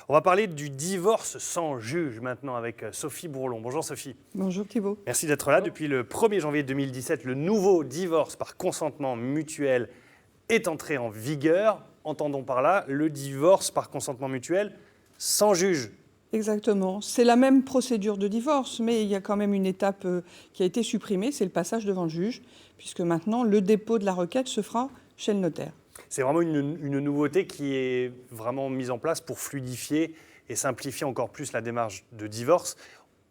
On va parler du divorce sans juge maintenant avec Sophie Bourlon. Bonjour Sophie. Bonjour Thibault. Merci d'être là. Depuis le 1er janvier 2017, le nouveau divorce par consentement mutuel est entré en vigueur. Entendons par là le divorce par consentement mutuel sans juge. Exactement. C'est la même procédure de divorce, mais il y a quand même une étape qui a été supprimée, c'est le passage devant le juge, puisque maintenant le dépôt de la requête se fera chez le notaire. C'est vraiment une nouveauté qui est vraiment mise en place pour fluidifier et simplifier encore plus la démarche de divorce.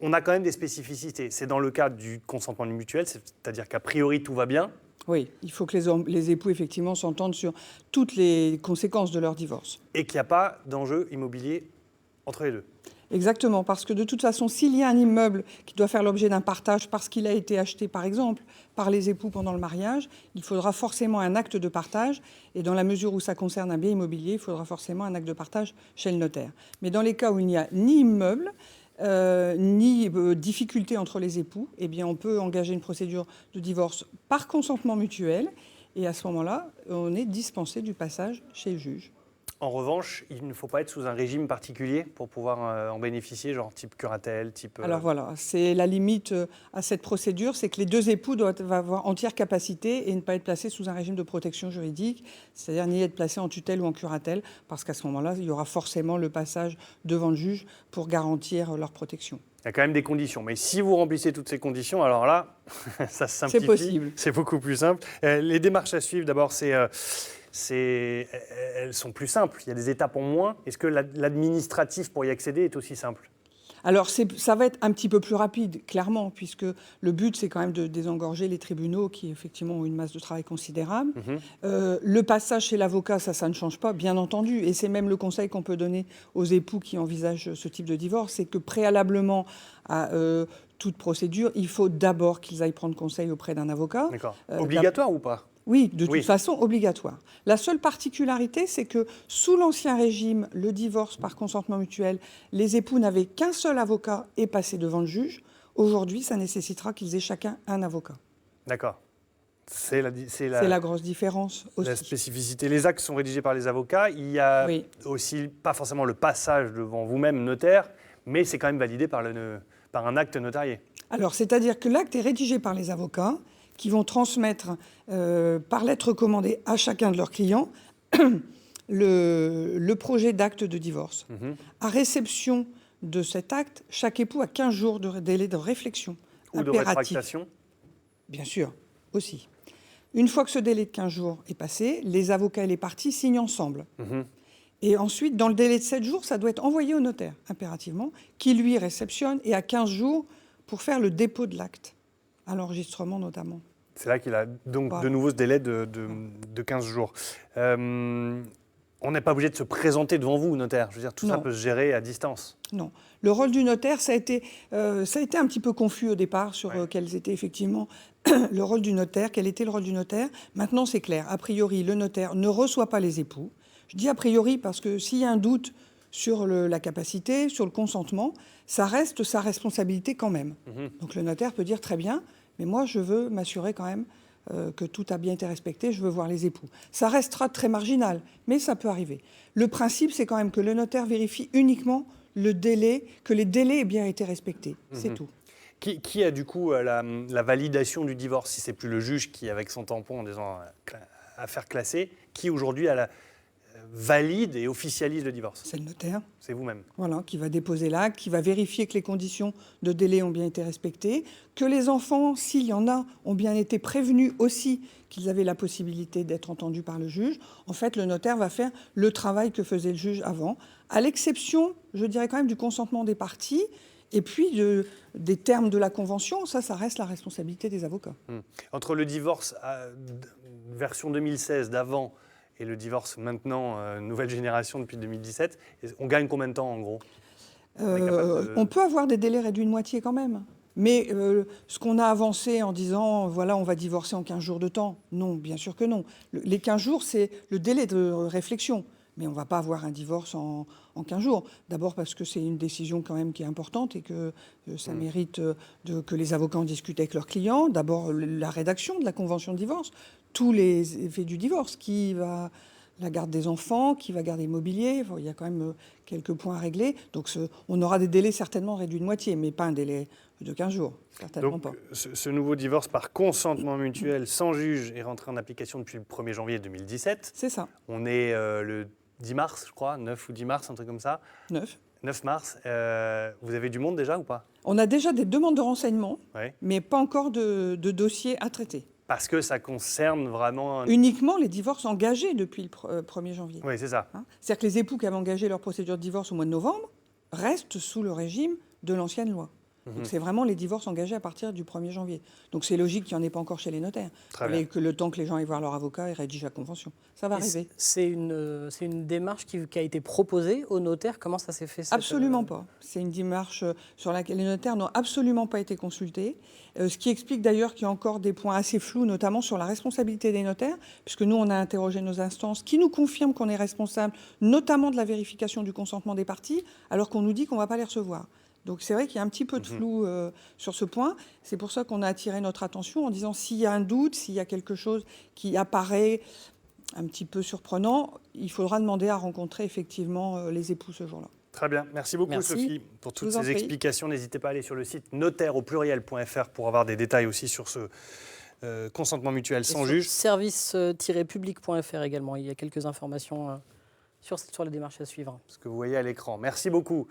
On a quand même des spécificités. C'est dans le cadre du consentement mutuel, c'est-à-dire qu'a priori tout va bien. Oui, il faut que les époux effectivement s'entendent sur toutes les conséquences de leur divorce. Et qu'il n'y a pas d'enjeu immobilier entre les deux. Exactement, parce que de toute façon, s'il y a un immeuble qui doit faire l'objet d'un partage parce qu'il a été acheté, par exemple, par les époux pendant le mariage, il faudra forcément un acte de partage. Et dans la mesure où ça concerne un bien immobilier, il faudra forcément un acte de partage chez le notaire. Mais dans les cas où il n'y a ni immeuble, ni difficulté entre les époux, eh bien, on peut engager une procédure de divorce par consentement mutuel. Et à ce moment-là, on est dispensé du passage chez le juge. En revanche, il ne faut pas être sous un régime particulier pour pouvoir en bénéficier, genre type curatelle, type... Alors voilà, c'est la limite à cette procédure, c'est que les deux époux doivent avoir entière capacité et ne pas être placés sous un régime de protection juridique, c'est-à-dire ni être placés en tutelle ou en curatelle, parce qu'à ce moment-là, il y aura forcément le passage devant le juge pour garantir leur protection. Il y a quand même des conditions, mais si vous remplissez toutes ces conditions, alors là, ça se simplifie. C'est possible. C'est beaucoup plus simple. Les démarches à suivre, d'abord, elles sont plus simples. Il y a des étapes en moins. Est-ce que l'administratif pour y accéder est aussi simple ? Alors ça va être un petit peu plus rapide, clairement, puisque le but, c'est quand même de désengorger les tribunaux qui, effectivement, ont une masse de travail considérable. Le passage chez l'avocat, ça ne change pas, bien entendu. Et c'est même le conseil qu'on peut donner aux époux qui envisagent ce type de divorce, c'est que préalablement à toute procédure, il faut d'abord qu'ils aillent prendre conseil auprès d'un avocat. D'accord. Obligatoire ou pas ? Oui, de toute façon, obligatoire. La seule particularité, c'est que sous l'Ancien Régime, le divorce par consentement mutuel, les époux n'avaient qu'un seul avocat et passaient devant le juge. Aujourd'hui, ça nécessitera qu'ils aient chacun un avocat. D'accord. C'est la grosse différence aussi. La spécificité. Les actes sont rédigés par les avocats. Il y a aussi pas forcément le passage devant vous-même, notaire, mais c'est quand même validé par un acte notarié. Alors, c'est-à-dire que l'acte est rédigé par les avocats, qui vont transmettre par lettre recommandée à chacun de leurs clients le projet d'acte de divorce. À réception de cet acte, chaque époux a 15 jours de délai de réflexion. Ou de rétractation ? Bien sûr, aussi. Une fois que ce délai de 15 jours est passé, les avocats et les parties signent ensemble. Et ensuite, dans le délai de 7 jours, ça doit être envoyé au notaire, impérativement, qui lui réceptionne et a 15 jours pour faire le dépôt de l'acte. À l'enregistrement notamment. C'est là qu'il a donc de nouveau ce délai de 15 jours. On n'est pas obligé de se présenter devant vous, notaire. Je veux dire, tout ça peut se gérer à distance. Non. Le rôle du notaire, ça a été un petit peu confus au départ sur quels étaient effectivement le rôle du notaire, quel était le rôle du notaire. Maintenant, c'est clair. A priori, le notaire ne reçoit pas les époux. Je dis a priori parce que s'il y a un doute sur la capacité, sur le consentement, ça reste sa responsabilité quand même. Donc le notaire peut dire très bien, mais moi je veux m'assurer quand même que tout a bien été respecté, je veux voir les époux. Ça restera très marginal, mais ça peut arriver. Le principe, c'est quand même que le notaire vérifie uniquement le délai, que les délais aient bien été respectés. C'est tout. Qui a du coup la validation du divorce ? Si c'est plus le juge qui, avec son tampon en disant affaire classée, qui aujourd'hui a valide et officialise le divorce ? C'est le notaire. C'est vous-même. Voilà, qui va déposer l'acte, qui va vérifier que les conditions de délai ont bien été respectées, que les enfants, s'il y en a, ont bien été prévenus aussi qu'ils avaient la possibilité d'être entendus par le juge. En fait, le notaire va faire le travail que faisait le juge avant, à l'exception, je dirais quand même, du consentement des parties, et puis des termes de la convention, ça reste la responsabilité des avocats. Entre le divorce version 2016 d'avant et le divorce maintenant, nouvelle génération depuis 2017, on gagne combien de temps en gros ? On peut avoir des délais réduits de moitié quand même. Mais ce qu'on a avancé en disant, voilà, on va divorcer en 15 jours de temps, non, bien sûr que non. Les 15 jours, c'est le délai de réflexion. Mais on ne va pas avoir un divorce en 15 jours. D'abord parce que c'est une décision quand même qui est importante et que ça mérite que les avocats en discutent avec leurs clients. D'abord, la rédaction de la convention de divorce, tous les effets du divorce, qui va la garde des enfants, qui va garder l'immobilier. Bon, il y a quand même quelques points à régler. Donc on aura des délais certainement réduits de moitié, mais pas un délai de 15 jours. Certainement Donc, pas. ce nouveau divorce par consentement mutuel sans juge est rentré en application depuis le 1er janvier 2017. C'est ça. On est le 10 mars, je crois, 9 ou 10 mars, un truc comme ça. 9 mars. Vous avez du monde déjà ou pas? On a déjà des demandes de renseignements, Ouais. mais pas encore de dossiers à traiter. Parce que ça concerne vraiment... Uniquement les divorces engagés depuis le 1er janvier. Oui, c'est ça. C'est-à-dire que les époux qui avaient engagé leur procédure de divorce au mois de novembre restent sous le régime de l'ancienne loi. Donc c'est vraiment les divorces engagés à partir du 1er janvier. Donc c'est logique qu'il n'y en ait pas encore chez les notaires. Très bien. Et que le temps que les gens aillent voir leur avocat et rédigent la convention. Ça va arriver. C'est une démarche qui a été proposée aux notaires. Comment ça s'est fait Absolument pas. C'est une démarche sur laquelle les notaires n'ont absolument pas été consultés. Ce qui explique d'ailleurs qu'il y a encore des points assez flous, notamment sur la responsabilité des notaires, puisque nous, on a interrogé nos instances qui nous confirment qu'on est responsable, notamment de la vérification du consentement des parties, alors qu'on nous dit qu'on ne va pas les recevoir. Donc c'est vrai qu'il y a un petit peu de flou sur ce point. C'est pour ça qu'on a attiré notre attention en disant s'il y a un doute, s'il y a quelque chose qui apparaît un petit peu surprenant, il faudra demander à rencontrer effectivement les époux ce jour-là. Très bien. Merci beaucoup, Merci. Sophie, pour toutes Je vous en ces prie. explications. N'hésitez pas à aller sur le site notaire-au-pluriel.fr pour avoir des détails aussi sur ce consentement mutuel sans juge. Service-public.fr également. Il y a quelques informations sur les démarches à suivre. Ce que vous voyez à l'écran. Merci beaucoup.